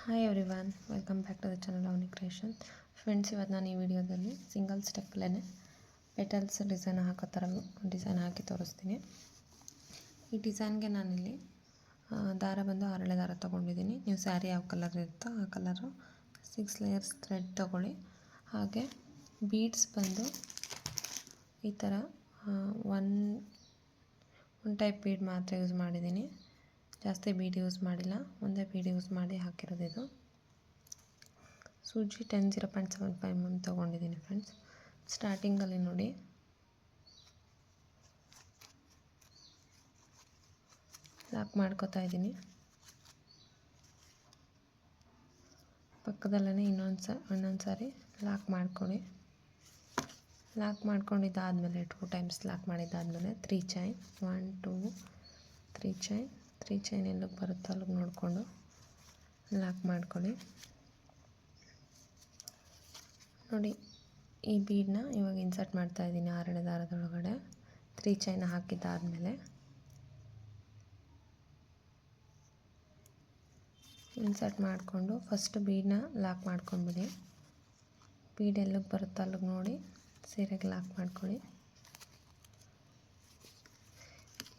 Hi everyone, welcome back to the channel Avani creation. Friends, ಇವತ್ತು ನಾನು ಈ ವಿಡಿಯೋದಲ್ಲಿ ಸಿಂಗಲ್ ಸ್ಟೆಪ್ಪಲ್ಲೇ ಪೆಟಲ್ಸ್ ಡಿಸೈನ್ ಹಾಕೋ ಥರ ಡಿಸೈನ್ ಹಾಕಿ ತೋರಿಸ್ತೀನಿ. ಈ ಡಿಸೈನ್ಗೆ ನಾನಿಲ್ಲಿ ದಾರ ಬಂದು ಹರಳೆ ದಾರ ತೊಗೊಂಡಿದ್ದೀನಿ. ನೀವು ಸ್ಯಾರಿ ಯಾವ ಕಲರ್ ಇರುತ್ತೋ ಆ ಕಲರು 6 ಲೇಯರ್ಸ್ ಥ್ರೆಡ್ ತೊಗೊಳ್ಳಿ. ಹಾಗೆ ಬೀಡ್ಸ್ ಬಂದು ಈ ಥರ ಒನ್ ಟೈಪ್ ಬೀಡ್ ಮಾತ್ರ ಯೂಸ್ ಮಾಡಿದ್ದೀನಿ. ಜಾಸ್ತಿ ಬೀಡ್ ಯೂಸ್ ಮಾಡಿಲ್ಲ, ಒಂದೇ ಬೀಡ್ ಯೂಸ್ ಮಾಡಿ ಹಾಕಿರೋದು. ಇದು ಸೂಜಿ 10.75 mm ತೊಗೊಂಡಿದ್ದೀನಿ ಫ್ರೆಂಡ್ಸ್. ಸ್ಟಾರ್ಟಿಂಗಲ್ಲಿ ನೋಡಿ ಲಾಕ್ ಮಾಡ್ಕೋತಾ ಇದ್ದೀನಿ. ಪಕ್ಕದಲ್ಲೇ ಇನ್ನೊಂದು ಸಾರಿ ಲಾಕ್ ಮಾಡ್ಕೊಳ್ಳಿ. ಲಾಕ್ ಮಾಡ್ಕೊಂಡಿದ್ದಾದಮೇಲೆ 2 ಟೈಮ್ಸ್ ಲಾಕ್ ಮಾಡಿದ್ದಾದಮೇಲೆ 3 ಚೈನ್ 1 2 3 ಚೈನ್ 3 ಚೈನ್ ಎಲ್ಲಿಗೆ ಬರುತ್ತೋ ಅಲ್ಲಿಗೆ ನೋಡಿಕೊಂಡು ಲಾಕ್ ಮಾಡ್ಕೊಳ್ಳಿ. ನೋಡಿ, ಈ ಬೀಡನ್ನ ಇವಾಗ ಇನ್ಸರ್ಟ್ ಮಾಡ್ತಾಯಿದ್ದೀನಿ ಹರಳೆ ದಾರದೊಳಗಡೆ. 3 ಚೈನ್ ಹಾಕಿದ್ದಾದಮೇಲೆ ಇನ್ಸರ್ಟ್ ಮಾಡಿಕೊಂಡು ಫಸ್ಟ್ ಬೀಡನ್ನ ಲಾಕ್ ಮಾಡ್ಕೊಂಡ್ಬಿಡಿ. ಬೀಡ್ ಎಲ್ಲಿಗೆ ಬರುತ್ತೋ ಅಲ್ಲಿಗೆ ನೋಡಿ ಸೀರೆಗೆ ಲಾಕ್ ಮಾಡ್ಕೊಳ್ಳಿ.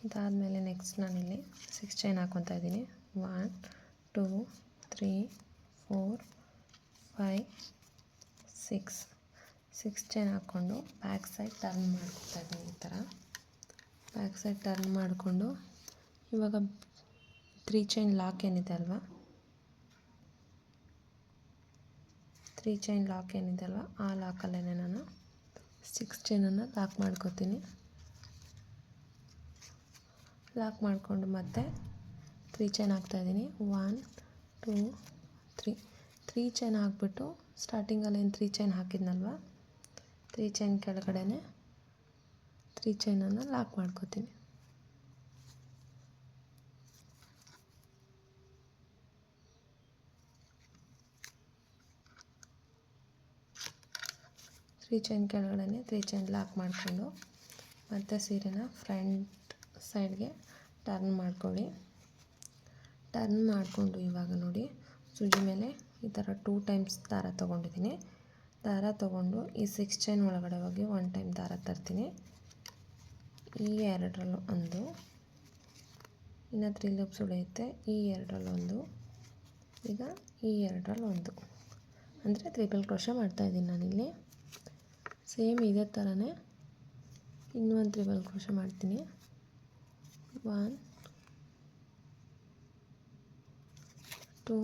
ಇದಾದಮೇಲೆ ನೆಕ್ಸ್ಟ್ ನಾನಿಲ್ಲಿ 6 ಚೈನ್ ಹಾಕ್ಕೊತಾ ಇದ್ದೀನಿ. 1 2 3 4 5 6 ಚೈನ್ ಹಾಕ್ಕೊಂಡು ಬ್ಯಾಕ್ ಸೈಡ್ ಟರ್ನ್ ಮಾಡ್ಕೊತಾ ಇದ್ದೀನಿ. ಈ ಥರ ಬ್ಯಾಕ್ ಸೈಡ್ ಟರ್ನ್ ಮಾಡಿಕೊಂಡು ಇವಾಗ 3 ಚೈನ್ ಲಾಕ್ ಏನಿದೆ ಅಲ್ವಾ, 3 ಚೈನ್ ಲಾಕ್ ಏನಿದೆ ಅಲ್ವಾ, ಆ ಲಾಕಲ್ಲೇ ನಾನು 6 ಚೈನನ್ನು ಲಾಕ್ ಮಾಡ್ಕೋತೀನಿ. ಲಾಕ್ ಮಾಡಿಕೊಂಡು ಮತ್ತೆ 3 ಚೈನ್ ಹಾಕ್ತಾಯಿದ್ದೀನಿ. 1 2 3 ಚೈನ್ ಹಾಕ್ಬಿಟ್ಟು ಸ್ಟಾರ್ಟಿಂಗಲ್ಲಿ ಏನು 3 ಚೈನ್ ಹಾಕಿದ್ನಲ್ವ, 3 ಚೈನ್ ಕೆಳಗಡೆ 3 ಚೈನನ್ನು ಲಾಕ್ ಮಾಡ್ಕೋತೀನಿ. ತ್ರೀ ಚೈನ್ ಕೆಳಗಡೆ 3 ಚೈನ್ ಲಾಕ್ ಮಾಡಿಕೊಂಡು ಮತ್ತೆ ಸೀರೆನ ಫ್ರಂಟ್ ಸೈಡ್ಗೆ ಟರ್ನ್ ಮಾಡ್ಕೊಳ್ಳಿ. ಟರ್ನ್ ಮಾಡಿಕೊಂಡು ಇವಾಗ ನೋಡಿ ಸೂಜಿ ಮೇಲೆ ಈ ಥರ 2 ಟೈಮ್ಸ್ ದಾರ ತೊಗೊಂಡಿದ್ದೀನಿ. ದಾರ ತೊಗೊಂಡು ಈ 6 ಚೈನ್ ಒಳಗಡೆ ಹೋಗಿ 1 ಟೈಮ್ ದಾರ ತರ್ತೀನಿ. ಈ 2ರಲ್ಲೂ ಒಂದು, ಇನ್ನು 3 ಲೂಪ್ಸ್ ಉಳಿಯುತ್ತೆ. ಈ 2ರಲ್ಲೊಂದು, ಈಗ ಈ 2ರಲ್ಲೊಂದು, ಅಂದರೆ ಟ್ರಿಪಲ್ ಕ್ರೋಶೆ ಮಾಡ್ತಾಯಿದ್ದೀನಿ ನಾನಿಲ್ಲಿ. ಸೇಮ್ ಇದೇ ಥರನೇ ಇನ್ನೊಂದು ಟ್ರಿಪಲ್ ಕ್ರೋಶೆ ಮಾಡ್ತೀನಿ. 1 2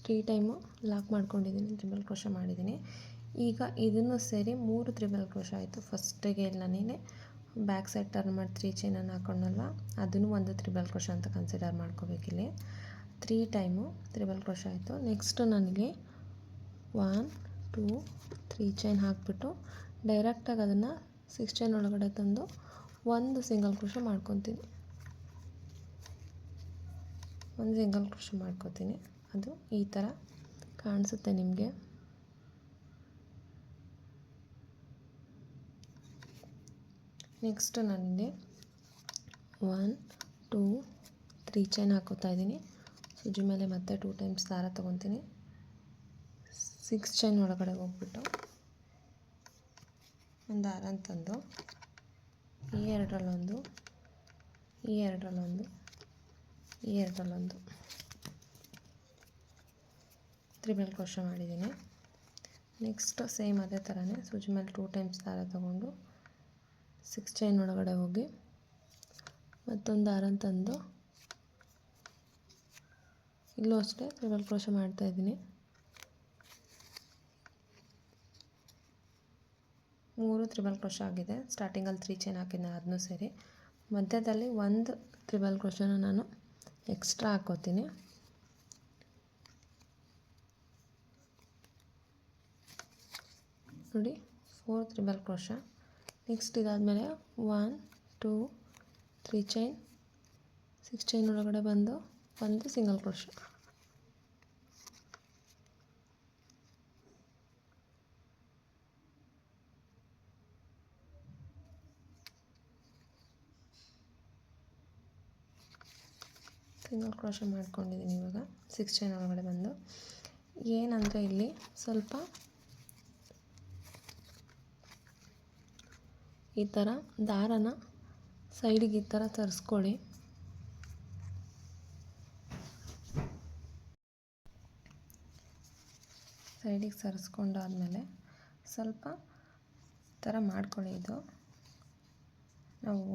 3 ಟೈಮು ಲಾಕ್ ಮಾಡ್ಕೊಂಡಿದ್ದೀನಿ, ಟ್ರಿಪಲ್ ಕ್ರೋಶೆ ಮಾಡಿದ್ದೀನಿ. ಈಗ ಇದನ್ನು ಸೇರಿ 3 ಟ್ರಿಪಲ್ ಕ್ರೋಶೆ ಆಯಿತು. ಫಸ್ಟಿಗೆ ನಾನೇ ಬ್ಯಾಕ್ ಸೈಡ್ ಟರ್ನ್ ಮಾಡಿ 3 ಚೈನನ್ನು ಹಾಕೊಂಡಲ್ವ, ಅದನ್ನು ಒಂದು ಟ್ರಿಪಲ್ ಕ್ರೋಶೆ ಅಂತ ಕನ್ಸಿಡರ್ ಮಾಡ್ಕೋಬೇಕಿಲ್ಲಿ. 3 ಟೈಮು ಟ್ರಿಪಲ್ ಕ್ರೋಶೆ ಆಯಿತು. ನೆಕ್ಸ್ಟು ನಾನಿಲ್ಲಿ 1 2 3 ಚೈನ್ ಹಾಕಿಬಿಟ್ಟು ಡೈರೆಕ್ಟಾಗಿ ಅದನ್ನು 6 ಚೈನ್ ಒಳಗಡೆ ತಂದು ಒಂದು ಸಿಂಗಲ್ ಕ್ರೋಶೆ ಮಾಡ್ಕೊತೀನಿ. ಒಂದು ಸಿಂಗಲ್ ಕ್ರೋಶೆ ಮಾಡ್ಕೋತೀನಿ. ಅದು ಈ ಥರ ಕಾಣಿಸುತ್ತೆ ನಿಮಗೆ. ನೆಕ್ಸ್ಟು ನಾನಿಲ್ಲಿ 1 2 3 ಚೈನ್ ಹಾಕೋತಾ ಇದ್ದೀನಿ. ಸೂಜಿ ಮೇಲೆ ಮತ್ತೆ 2 ಟೈಮ್ಸ್ ದಾರ ತೊಗೊತೀನಿ. 6 ಚೈನ್ ಒಳಗಡೆ ಹೋಗ್ಬಿಟ್ಟು ಒಂದು ದಾರ ತಂದು ಈ 2ರಲ್ಲೊಂದು, ಈ 2ರಲ್ಲೊಂದು, ಈ 2ರಲ್ಲೊಂದು ಟ್ರಿಪಲ್ ಕ್ರೋಶೆ ಮಾಡಿದ್ದೀನಿ. ನೆಕ್ಸ್ಟ್ ಸೇಮ್ ಅದೇ ಥರನೇ ಸೂಜಿ ಮೇಲೆ 2 ಟೈಮ್ಸ್ ದಾರ ತೊಗೊಂಡು 6 ಚೈನ್ ಒಳಗಡೆ ಹೋಗಿ ಮತ್ತೊಂದು ದಾರ ತಂದು ಇಲ್ಲೂ ಅಷ್ಟೇ ಟ್ರಿಪಲ್ ಕ್ರೋಶೆ ಮಾಡ್ತಾಯಿದ್ದೀನಿ. 3 ಟ್ರಿಪಲ್ ಕ್ರೋಶೆ ಆಗಿದೆ. ಸ್ಟಾರ್ಟಿಂಗಲ್ಲಿ 3 ಚೈನ್ ಹಾಕಿದ್ದೆ, ಅದನ್ನೂ ಸೇರಿ ಮಧ್ಯದಲ್ಲಿ ಒಂದು ಟ್ರಿಪಲ್ ಕ್ರೋಶೆನ ನಾನು ಎಕ್ಸ್ಟ್ರಾ ಹಾಕೋತೀನಿ. ನೋಡಿ, 4 ಟ್ರಿಪಲ್ ಕ್ರೋಶೆ. ನೆಕ್ಸ್ಟ್ ಇದಾದಮೇಲೆ 1 2 3 ಚೈನ್ 6 ಚೈನ್ ಒಳಗಡೆ ಬಂದು ಒಂದು ಸಿಂಗಲ್ ಕ್ರೋಶೆ. ಸಿಂಗಲ್ ಕ್ರೋಶ ಮಾಡ್ಕೊಂಡಿದ್ದೀನಿ. ಇವಾಗ 6 ಚೈನ್ ಒಳಗಡೆ ಬಂದು ಏನಂದರೆ ಇಲ್ಲಿ ಸ್ವಲ್ಪ ಈ ಥರ ದಾರನ ಸೈಡಿಗೆ ಈ ಥರ ತರಿಸ್ಕೊಳ್ಳಿ. ಸೈಡಿಗೆ ಸರಿಸ್ಕೊಂಡಾದ್ಮೇಲೆ ಸ್ವಲ್ಪ ಥರ ಮಾಡ್ಕೊಳ್ಳಿ. ಇದು ನಾವು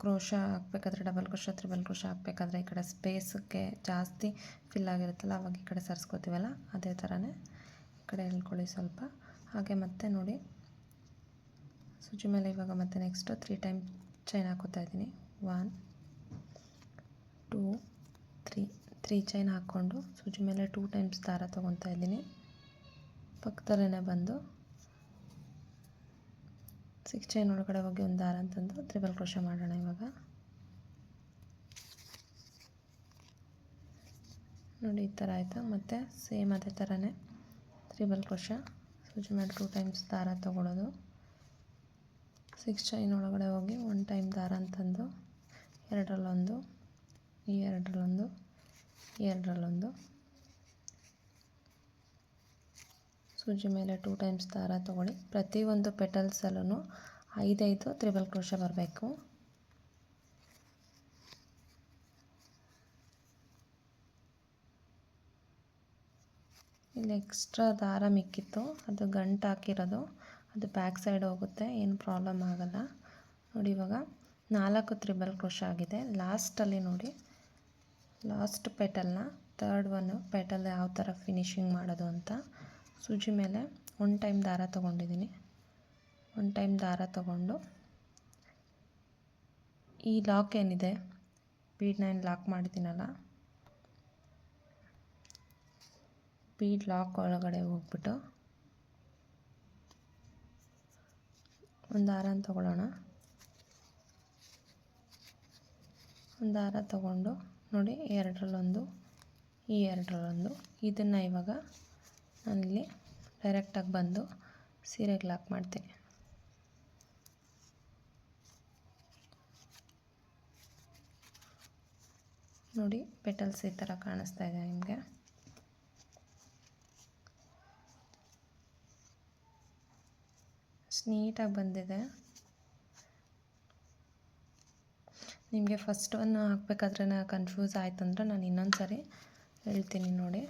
ಕ್ರೋಶ ಹಾಕ್ಬೇಕಾದ್ರೆ ಡಬಲ್ ಕ್ರೋಶ ತ್ರಿಬಲ್ ಕ್ರೋಶ ಹಾಕ್ಬೇಕಾದ್ರೆ ಈ ಕಡೆ ಸ್ಪೇಸಕ್ಕೆ ಜಾಸ್ತಿ ಫಿಲ್ ಆಗಿರುತ್ತಲ್ಲ, ಅವಾಗ ಈ ಕಡೆ ಸರಿಸ್ಕೋತೀವಲ್ಲ, ಅದೇ ಥರನೇ ಈ ಕಡೆ ಎಳ್ಕೊಳ್ಳಿ ಸ್ವಲ್ಪ. ಹಾಗೆ ಮತ್ತೆ ನೋಡಿ ಸೂಜಿ ಮೇಲೆ ಇವಾಗ ಮತ್ತೆ ನೆಕ್ಸ್ಟು 3 ಟೈಮ್ ಚೈನ್ ಹಾಕೋತಾ ಇದ್ದೀನಿ. 1 2 3 ಚೈನ್ ಹಾಕ್ಕೊಂಡು ಸೂಜಿ ಮೇಲೆ 2 ಟೈಮ್ಸ್ ದಾರ ತೊಗೊತಾ ಇದ್ದೀನಿ. ಪಕ್ಕದಲ್ಲೇ ಬಂದು 6 ಚೈನ್ ಒಳಗಡೆ ಹೋಗಿ ಒಂದು ದಾರ ಅಂತಂದು ತ್ರಿಬಲ್ ಕ್ರೋಶ ಮಾಡೋಣ. ಇವಾಗ ನೋಡಿ ಈ ಥರ ಆಯಿತು. ಮತ್ತು ಸೇಮ್ ಅದೇ ಥರನೇ ತ್ರಿಬಲ್ ಕ್ರೋಶ ಸೂಜಿ ಮೇಲೆ 2 ಟೈಮ್ಸ್ ದಾರ ತೊಗೊಳೋದು. 6 ಚೈನ್ ಒಳಗಡೆ ಹೋಗಿ 1 ಟೈಮ್ ದಾರ ಅಂತಂದು ಎರಡರಲ್ಲೊಂದು, ಈ ಎರಡರಲ್ಲೊಂದು, ಈ ಎರಡರಲ್ಲೊಂದು, ಸೂಜಿ ಮೇಲೆ 2 ಟೈಮ್ಸ್ ದಾರ ತೊಗೊಳ್ಳಿ. ಪ್ರತಿಯೊಂದು ಪೆಟಲ್ಸಲ್ಲೂ 5 ತ್ರಿಬಲ್ ಕ್ರೋಶ ಬರಬೇಕು. ಇಲ್ಲಿ ಎಕ್ಸ್ಟ್ರಾ ದಾರ ಮಿಕ್ಕಿತ್ತು, ಅದು ಗಂಟು ಹಾಕಿರೋದು, ಅದು ಬ್ಯಾಕ್ ಸೈಡ್ ಹೋಗುತ್ತೆ, ಏನು ಪ್ರಾಬ್ಲಮ್ ಆಗಲ್ಲ. ನೋಡಿ ಇವಾಗ 4 ತ್ರಿಬಲ್ ಕ್ರೋಶ ಆಗಿದೆ. ಲಾಸ್ಟಲ್ಲಿ ನೋಡಿ ಲಾಸ್ಟ್ ಪೆಟಲ್ನ ಥರ್ಡ್ ಪೆಟಲ್ ಯಾವ ಥರ ಫಿನಿಶಿಂಗ್ ಮಾಡೋದು ಅಂತ ಸೂಜಿ ಮೇಲೆ 1 ಟೈಮ್ ದಾರ ತೊಗೊಂಡಿದ್ದೀನಿ. 1 ಟೈಮ್ ದಾರ ತೊಗೊಂಡು ಈ ಲಾಕ್ ಏನಿದೆ ಬೀಡ್ 9 ಲಾಕ್ ಮಾಡಿದ್ದೀನಲ್ಲ, ಬೀಡ್ ಲಾಕ್ ಒಳಗಡೆ ಹೋಗ್ಬಿಟ್ಟು ಒಂದು ದಾರನ ತೊಗೊಳ್ಳೋಣ. ಒಂದು ದಾರ ತೊಗೊಂಡು ನೋಡಿ ಎರಡರಲ್ಲೊಂದು, ಈ ಎರಡರಲ್ಲೊಂದು, ಇದನ್ನು ಇವಾಗ ನಾನಿಲ್ಲಿ ಡೈರೆಕ್ಟಾಗಿ ಬಂದು ಸೀರೆಗೆ ಲಾಕ್ ಮಾಡ್ತೀನಿ. ನೋಡಿ ಪೆಟಲ್ಸ್ ಈ ಥರ ಕಾಣಿಸ್ತಾ ಇದೆ ನಿಮಗೆ. ನೀಟಾಗಿ ಬಂದಿದೆ. ನಿಮಗೆ ಫಸ್ಟ್ ಒನ್ ಹಾಕಬೇಕಾದ್ರೆ ಕನ್ಫ್ಯೂಸ್ ಆಯ್ತು ಅಂದರೆ ನಾನು ಇನ್ನೊಂದು ಸರಿ ಹೇಳ್ತೀನಿ ನೋಡಿ.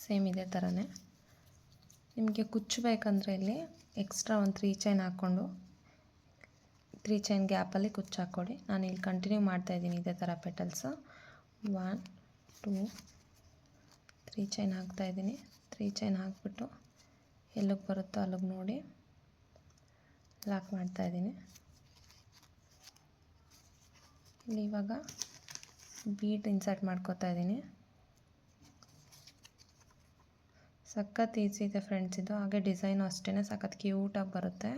ಸೇಮ್ ಇದೇ ಥರನೇ ನಿಮಗೆ ಕುಚ್ಚಬೇಕಂದ್ರೆ ಇಲ್ಲಿ ಎಕ್ಸ್ಟ್ರಾ ಒಂದು 3 ಚೈನ್ ಹಾಕ್ಕೊಂಡು 3 ಚೈನ್ ಗ್ಯಾಪಲ್ಲಿ ಕುಚ್ಚು ಹಾಕ್ಕೊಳ್ಳಿ. ನಾನು ಇಲ್ಲಿ ಕಂಟಿನ್ಯೂ ಮಾಡ್ತಾಯಿದ್ದೀನಿ ಇದೇ ಥರ ಪೆಟಲ್ಸು. 1 2 3 ಚೈನ್ ಹಾಕ್ತಾಯಿದ್ದೀನಿ. 3 ಚೈನ್ ಹಾಕ್ಬಿಟ್ಟು ಎಲ್ಲಿಗೆ ಬರುತ್ತೋ ಅಲ್ಲಿಗೆ ನೋಡಿ ಲಾಕ್ ಮಾಡ್ತಾಯಿದ್ದೀನಿ. ಇಲ್ಲಿ ಇವಾಗ ಬೀಡ್ ಇನ್ಸರ್ಟ್ ಮಾಡ್ಕೋತಾ ಇದ್ದೀನಿ. ಸಖತ್ ಈಸಿ ಇದೆ ಫ್ರೆಂಡ್ಸ್ ಇದು. ಹಾಗೆ ಡಿಸೈನು ಅಷ್ಟೇ ಸಖತ್ ಕ್ಯೂಟಾಗಿ ಬರುತ್ತೆ.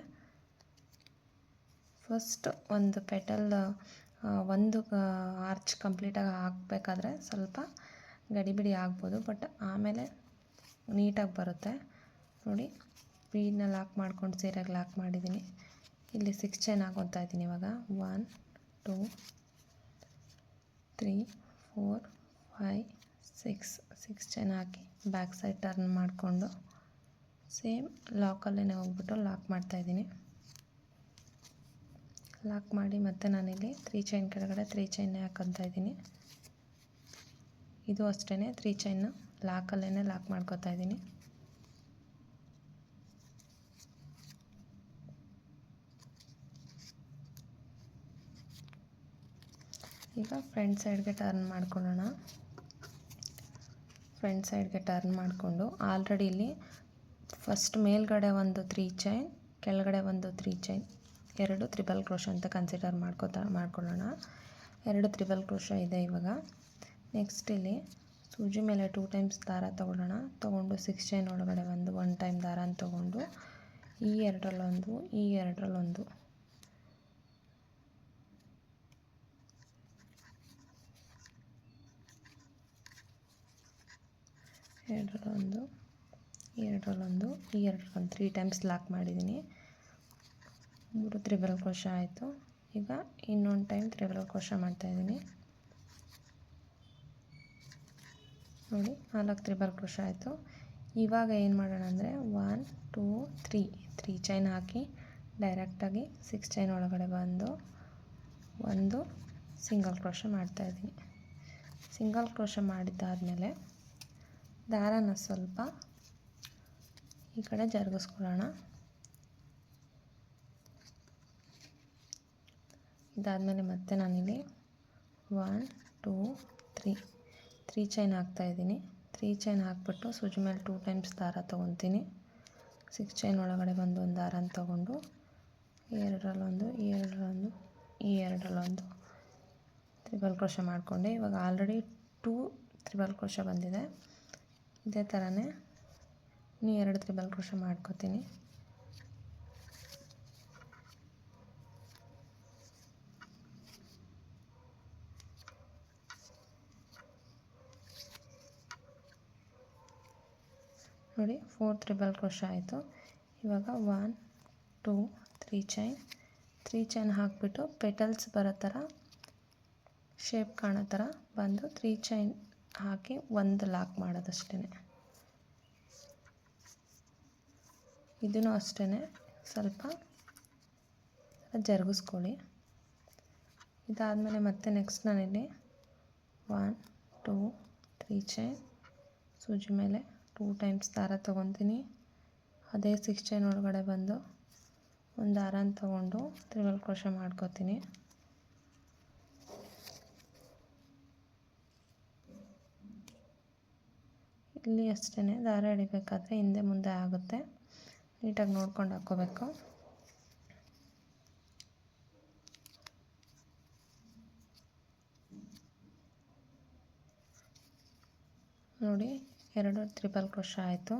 ಫಸ್ಟ್ ಒಂದು ಪೆಟಲ್ ಒಂದು ಆರ್ಚ್ ಕಂಪ್ಲೀಟಾಗಿ ಹಾಕಬೇಕಾದ್ರೆ ಸ್ವಲ್ಪ ಗಡಿಬಿಡಿ ಆಗ್ಬೋದು, ಬಟ್ ಆಮೇಲೆ ನೀಟಾಗಿ ಬರುತ್ತೆ. ನೋಡಿ ಬೀಡನ್ನ ಲಾಕ್ ಮಾಡ್ಕೊಂಡು ಸೀರೆಗೆ ಲಾಕ್ ಮಾಡಿದ್ದೀನಿ. ಇಲ್ಲಿ 6 ಚೈನ್ ಹಾಕೊತಾ ಇದ್ದೀನಿ ಇವಾಗ. 1 2 3 4 5 6 ಚೈನ್ ಹಾಕಿ ಬ್ಯಾಕ್ ಸೈಡ್ ಟರ್ನ್ ಮಾಡಿಕೊಂಡು ಸೇಮ್ ಲಾಕಲ್ಲೇ ಹೋಗ್ಬಿಟ್ಟು ಲಾಕ್ ಮಾಡ್ತಾಯಿದ್ದೀನಿ. ಲಾಕ್ ಮಾಡಿ ಮತ್ತೆ ನಾನಿಲ್ಲಿ 3 ಚೈನ್ ಕೆಳಗಡೆ 3 ಚೈನ್ನೇ ಹಾಕೊತಾ ಇದ್ದೀನಿ. ಇದು ಅಷ್ಟೇ 3 ಚೈನ್ನ ಲಾಕಲ್ಲೇ ಲಾಕ್ ಮಾಡ್ಕೋತಾ ಇದ್ದೀನಿ. ಈಗ ಫ್ರಂಟ್ ಸೈಡ್ಗೆ ಟರ್ನ್ ಮಾಡ್ಕೊಳ್ಳೋಣ. ಫ್ರಂಟ್ ಸೈಡ್ಗೆ ಟರ್ನ್ ಮಾಡಿಕೊಂಡು ಆಲ್ರೆಡಿ ಇಲ್ಲಿ ಫಸ್ಟ್ ಮೇಲ್ಗಡೆ ಒಂದು 3 ಚೈನ್, ಕೆಳಗಡೆ ಒಂದು 3 ಚೈನ್, 2 ತ್ರಿಬಲ್ ಕ್ರೋಶ ಅಂತ ಕನ್ಸಿಡರ್ ಮಾಡ್ಕೊಳ್ಳೋಣ. 2 ತ್ರಿಬಲ್ ಕ್ರೋಶ ಇದೆ ಇವಾಗ. ನೆಕ್ಸ್ಟ್ ಇಲ್ಲಿ ಸೂಜಿ ಮೇಲೆ 2 ಟೈಮ್ಸ್ ದಾರ ತೊಗೊಳ್ಳೋಣ. ತೊಗೊಂಡು 6 ಚೈನ್ ಒಳಗಡೆ ಒಂದು 1 ಟೈಮ್ ದಾರನ ತೊಗೊಂಡು ಈ ಎರಡರಲ್ಲೊಂದು, ಈ ಎರಡರಲ್ಲೊಂದು, ಎರಡರಲ್ಲೊಂದು, ಈ ಎರಡರಲ್ಲೊಂದು, ಈ ಎರಡರಲ್ಲೊಂದು 3 ಟೈಮ್ಸ್ ಲಾಕ್ ಮಾಡಿದ್ದೀನಿ. 3 ತ್ರಿಬಲ್ ಕ್ರೋಶ ಆಯಿತು. ಈಗ ಇನ್ನೊಂದು ಟೈಮ್ ತ್ರಿಬಲ್ ಕ್ರೋಶ ಮಾಡ್ತಾಯಿದ್ದೀನಿ. ನೋಡಿ 4 ತ್ರಿಬಲ್ ಕ್ರೋಶ ಆಯಿತು. ಇವಾಗ ಏನು ಮಾಡೋಣ ಅಂದರೆ 1 2 3 ಚೈನ್ ಹಾಕಿ ಡೈರೆಕ್ಟಾಗಿ 6 ಚೈನ್ ಒಳಗಡೆ ಬಂದು ಒಂದು ಸಿಂಗಲ್ ಕ್ರೋಶ ಮಾಡ್ತಾಯಿದ್ದೀನಿ. ಸಿಂಗಲ್ ಕ್ರೋಶ ಮಾಡಿದ್ದಾದಮೇಲೆ ದಾರನ ಸ್ವಲ್ಪ ಈ ಕಡೆ ಜರುಗಿಸ್ಕೊಳ್ಳೋಣ. ಇದಾದಮೇಲೆ ಮತ್ತೆ ನಾನಿಲ್ಲಿ 1 2 3 ಚೈನ್ ಹಾಕ್ತಾಯಿದ್ದೀನಿ. 3 ಚೈನ್ ಹಾಕ್ಬಿಟ್ಟು ಸೂಜಿ ಮೇಲೆ 2 ಟೈಮ್ಸ್ ದಾರ ತೊಗೊತೀನಿ. 6 ಚೈನ್ ಒಳಗಡೆ ಬಂದು ಒಂದು ದಾರನ ತೊಗೊಂಡು ಎರಡರಲ್ಲೊಂದು ಈ ಎರಡರಲ್ಲೊಂದು ತ್ರಿಬಲ್ ಕ್ರೋಶ ಮಾಡಿಕೊಂಡೆ. ಇವಾಗ ಆಲ್ರೆಡಿ 2 ತ್ರಿಬಲ್ ಕ್ರೋಶ ಬಂದಿದೆ. ಇದೇ ಥರನೇ ಇನ್ನೂ 2 ತ್ರಿಬಲ್ ಕ್ರೋಶ ಮಾಡ್ಕೋತೀನಿ. ನೋಡಿ 4 ತ್ರಿಬಲ್ ಕ್ರೋಶ ಆಯಿತು. ಇವಾಗ 1 2 3 ಚೈನ್ ಹಾಕಿಬಿಟ್ಟು ಪೆಟಲ್ಸ್ ಬರೋ ಥರ ಶೇಪ್ ಕಾಣೋ ಥರ ಬಂದು 3 ಚೈನ್ ಹಾಕಿ ಒಂದು ಲಾಕ್ ಮಾಡೋದಷ್ಟೇ. ಇದೂ ಅಷ್ಟೇ ಸ್ವಲ್ಪ ಜರುಗಿಸ್ಕೊಳ್ಳಿ. ಇದಾದಮೇಲೆ ಮತ್ತೆ ನೆಕ್ಸ್ಟ್ ನಾನಿಲ್ಲಿ 1 2 3 ಚೈನ್ ಸೂಜಿ ಮೇಲೆ 2 ಟೈಮ್ಸ್ ದಾರ ತೊಗೊತೀನಿ. ಅದೇ 6 ಚೈನ್ ಒಳಗಡೆ ಬಂದು ಒಂದು ದಾರನ ತೊಗೊಂಡು ತ್ರಿಬಲ್ ಕ್ರೋಶ ಮಾಡ್ಕೋತೀನಿ. ಇಲ್ಲಿ ಅಷ್ಟೇ ದಾರ ಎಳಿಬೇಕಾದ್ರೆ ಹಿಂದೆ ಮುಂದೆ ಆಗುತ್ತೆ, ನೀಟಾಗಿ ನೋಡ್ಕೊಂಡು ಹಾಕ್ಕೋಬೇಕು. ನೋಡಿ 2 ತ್ರಿಬಲ್ ಕ್ರೋಶ ಆಯಿತು.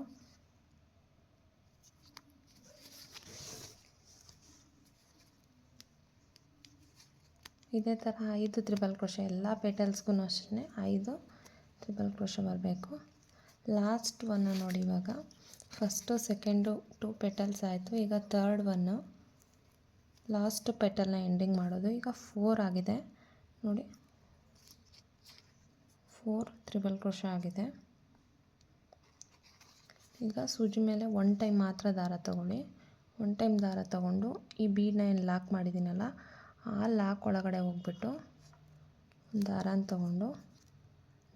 ಇದೇ ಥರ 5 ತ್ರಿಬಲ್ ಕ್ರೋಶ ಎಲ್ಲ ಪೆಟಲ್ಸ್ಗೂ ಅಷ್ಟೇ 5 ತ್ರಿಬಲ್ ಕ್ರೋಶ ಬರಬೇಕು. ಲಾಸ್ಟ್ ಒನ್ನು ನೋಡಿ, ಇವಾಗ ಫಸ್ಟು ಸೆಕೆಂಡು 2 ಪೆಟಲ್ಸ್ ಆಯಿತು. ಈಗ ಥರ್ಡ್ ಒನ್ನು ಲಾಸ್ಟ್ ಪೆಟಲ್ನ ಎಂಡಿಂಗ್ ಮಾಡೋದು. ಈಗ 4 ಆಗಿದೆ ನೋಡಿ, 4 ತ್ರಿಬಲ್ ಕ್ರೋಶ ಆಗಿದೆ. ಈಗ ಸೂಜಿ ಮೇಲೆ 1 ಟೈಮ್ ಮಾತ್ರ ದಾರ ತೊಗೊಳ್ಳಿ. 1 ಟೈಮ್ ದಾರ ತೊಗೊಂಡು ಈ ಬೀಡನ್ನ ಏನು ಲಾಕ್ ಮಾಡಿದ್ದೀನಲ್ಲ ಆ ಲಾಕ್ ಒಳಗಡೆ ಹೋಗ್ಬಿಟ್ಟು ಒಂದು ದಾರನ ತೊಗೊಂಡು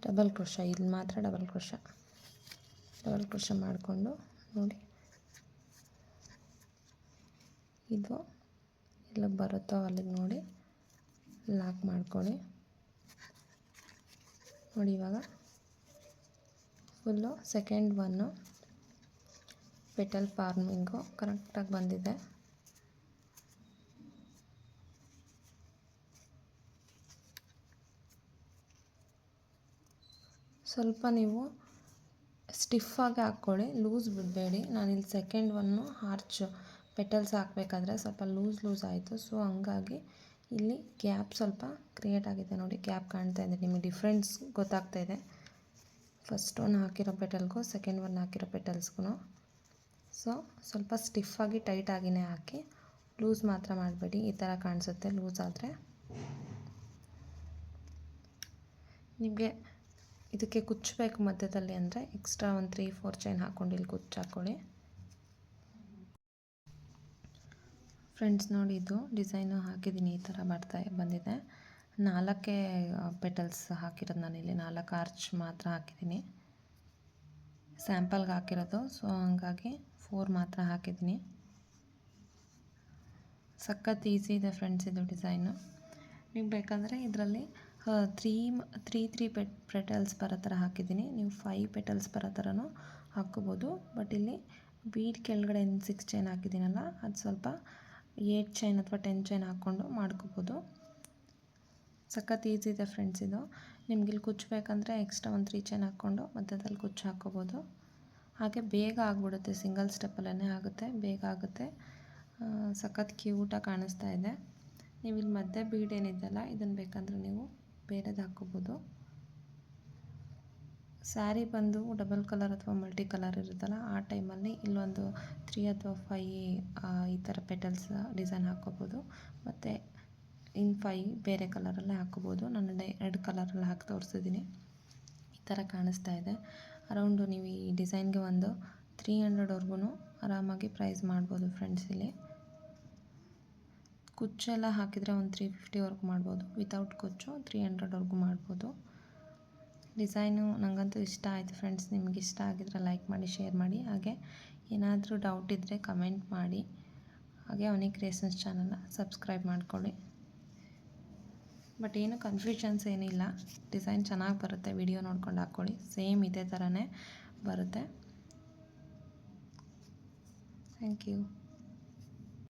ಡಬಲ್ ಕ್ರೋಶ, ಇಲ್ಲಿ ಮಾತ್ರ ಡಬಲ್ ಕ್ರೋಶ ಮಾಡಿಕೊಂಡು ನೋಡಿ ಇದು ಎಲ್ಲಿಗೆ ಬರುತ್ತೋ ಅಲ್ಲಿಗೆ ನೋಡಿ ಲಾಕ್ ಮಾಡ್ಕೊಳ್ಳಿ. ನೋಡಿ ಇವಾಗ full second one petal farming ಕರೆಕ್ಟಾಗಿ ಬಂದಿದೆ. ಸ್ವಲ್ಪ ನೀವು ಸ್ಟಿಫಾಗಿ ಹಾಕ್ಕೊಳ್ಳಿ, ಲೂಸ್ ಬಿಡಬೇಡಿ. ನಾನಿಲ್ಲಿ ಸೆಕೆಂಡ್ ಒನ್ನು ಆರ್ಚ್ ಪೆಟಲ್ಸ್ ಹಾಕಬೇಕಾದ್ರೆ ಸ್ವಲ್ಪ ಲೂಸ್ ಆಯಿತು. ಸೊ ಹಂಗಾಗಿ ಇಲ್ಲಿ ಗ್ಯಾಪ್ ಸ್ವಲ್ಪ ಕ್ರಿಯೇಟ್ ಆಗಿದೆ. ನೋಡಿ ಗ್ಯಾಪ್ ಕಾಣ್ತಾ ಇದೆ, ನಿಮಗೆ ಡಿಫ್ರೆನ್ಸ್ ಗೊತ್ತಾಗ್ತಾ ಇದೆ ಫಸ್ಟ್ ಒನ್ ಹಾಕಿರೋ ಪೆಟಲ್ಗೂ ಸೆಕೆಂಡ್ ಒನ್ ಹಾಕಿರೋ ಪೆಟಲ್ಸ್ಗೂ. ಸೊ ಸ್ವಲ್ಪ ಸ್ಟಿಫಾಗಿ ಟೈಟಾಗಿಯೇ ಹಾಕಿ, ಲೂಸ್ ಮಾತ್ರ ಮಾಡಬೇಡಿ. ಈ ಥರ ಕಾಣಿಸುತ್ತೆ ಲೂಸ್ ಆದರೆ. ನಿಮಗೆ ಇದಕ್ಕೆ ಕುಚ್ಚಬೇಕು ಮಧ್ಯದಲ್ಲಿ ಅಂದರೆ ಎಕ್ಸ್ಟ್ರಾ ಒಂದು 3-4 ಚೈನ್ ಹಾಕ್ಕೊಂಡು ಇಲ್ಲಿ ಕುಚ್ಚು ಹಾಕ್ಕೊಳ್ಳಿ. ಫ್ರೆಂಡ್ಸ್ ನೋಡಿ, ಇದು ಡಿಸೈನು ಹಾಕಿದ್ದೀನಿ, ಈ ಥರ ಬಂದಿದೆ. 4 ಪೆಟಲ್ಸ್ ಹಾಕಿರೋದು ನಾನಿಲ್ಲಿ 4 ಆರ್ಚ್ ಮಾತ್ರ ಹಾಕಿದ್ದೀನಿ, ಸ್ಯಾಂಪಲ್ಗೆ ಹಾಕಿರೋದು. ಸೊ ಹಂಗಾಗಿ 4 ಮಾತ್ರ ಹಾಕಿದ್ದೀನಿ. ಸಖತ್ ಈಸಿ ಇದೆ ಫ್ರೆಂಡ್ಸ್ ಇದು ಡಿಸೈನು. ನೀವು ಬೇಕಂದರೆ ಇದರಲ್ಲಿ 3 ಪೆಟಲ್ಸ್ ಬರೋ ಥರ ಹಾಕಿದ್ದೀನಿ. ನೀವು 5 ಪೆಟಲ್ಸ್ ಬರೋ ಥರನೂ ಹಾಕ್ಕೋಬೋದು. ಬಟ್ ಇಲ್ಲಿ ಬೀಡ್ ಕೆಳಗಡೆ 6 ಚೈನ್ ಹಾಕಿದ್ದೀನಲ್ಲ, ಅದು ಸ್ವಲ್ಪ 8 ಚೈನ್ ಅಥವಾ 10 ಚೈನ್ ಹಾಕ್ಕೊಂಡು ಮಾಡ್ಕೋಬೋದು. ಸಖತ್ ಈಸಿ ಇದೆ ಫ್ರೆಂಡ್ಸ್ ಇದು. ನಿಮ್ಗೆ ಇಲ್ಲಿ ಕುಚ್ಚಬೇಕಂದ್ರೆ ಎಕ್ಸ್ಟ್ರಾ ಒಂದು 3 ಚೈನ್ ಹಾಕ್ಕೊಂಡು ಮಧ್ಯದಲ್ಲಿ ಕುಚ್ಚು ಹಾಕ್ಕೋಬೋದು. ಹಾಗೆ ಬೇಗ ಆಗಿಬಿಡುತ್ತೆ, ಸಿಂಗಲ್ ಸ್ಟೆಪ್ಪಲ್ಲೇ ಆಗುತ್ತೆ, ಬೇಗ ಆಗುತ್ತೆ. ಸಖತ್ ಕ್ಯೂಟಾಗಿ ಕಾಣಿಸ್ತಾ ಇದೆ. ನೀವು ಇಲ್ಲಿ ಮಧ್ಯೆ ಬೀಡ್ ಏನಿದೆಯಲ್ಲ, ಇದನ್ನು ಬೇಕಂದ್ರೆ ನೀವು ಬೇರೆದು ಹಾಕ್ಕೋಬೋದು. ಸ್ಯಾರಿ ಬಂದು ಡಬಲ್ ಕಲರ್ ಅಥವಾ ಮಲ್ಟಿ ಕಲರ್ ಇರುತ್ತಲ್ಲ, ಆ ಟೈಮಲ್ಲಿ ಇಲ್ಲೊಂದು 3 ಅಥವಾ 5 ಈ ಥರ ಪೆಟಲ್ಸ್ ಡಿಸೈನ್ ಹಾಕ್ಕೋಬೋದು. ಮತ್ತು 5 ಬೇರೆ ಕಲರಲ್ಲೇ ಹಾಕ್ಕೋಬೋದು. ನಾನು 2 ಕಲರಲ್ಲಿ ಹಾಕಿ ತೋರಿಸಿದ್ದೀನಿ. ಈ ಥರ ಕಾಣಿಸ್ತಾ ಇದೆ. ಅರೌಂಡು ನೀವು ಈ ಡಿಸೈನ್ಗೆ ಒಂದು 300ವರೆಗೂ ಆರಾಮಾಗಿ ಪ್ರೈಸ್ ಮಾಡ್ಬೋದು ಫ್ರೆಂಡ್ಸ್. ಇಲ್ಲಿ ಕುಚ್ಚೆಲ್ಲ ಹಾಕಿದರೆ ಒಂದು 350ವರೆಗೂ ಮಾಡ್ಬೋದು. ವಿತೌಟ್ ಕುಚ್ಚು 300ವರೆಗೂ ಮಾಡ್ಬೋದು. ಡಿಸೈನು ನನಗಂತೂ ಇಷ್ಟ ಆಯಿತು ಫ್ರೆಂಡ್ಸ್. ನಿಮಗೆ ಇಷ್ಟ ಆಗಿದ್ರೆ ಲೈಕ್ ಮಾಡಿ, ಶೇರ್ ಮಾಡಿ. ಹಾಗೆ ಏನಾದರೂ ಡೌಟ್ ಇದ್ದರೆ ಕಮೆಂಟ್ ಮಾಡಿ. ಹಾಗೆ ಅವನಿ ಕ್ರಿಯೇಷನ್ಸ್ ಚಾನಲ್ನ ಸಬ್ಸ್ಕ್ರೈಬ್ ಮಾಡ್ಕೊಳ್ಳಿ. ಬಟ್ ಏನು ಕನ್ಫ್ಯೂಷನ್ಸ್ ಏನಿಲ್ಲ, ಡಿಸೈನ್ ಚೆನ್ನಾಗಿ ಬರುತ್ತೆ. ವಿಡಿಯೋ ನೋಡ್ಕೊಂಡು ಹಾಕ್ಕೊಳ್ಳಿ, ಸೇಮ್ ಇದೇ ಥರನೇ ಬರುತ್ತೆ. Thank you.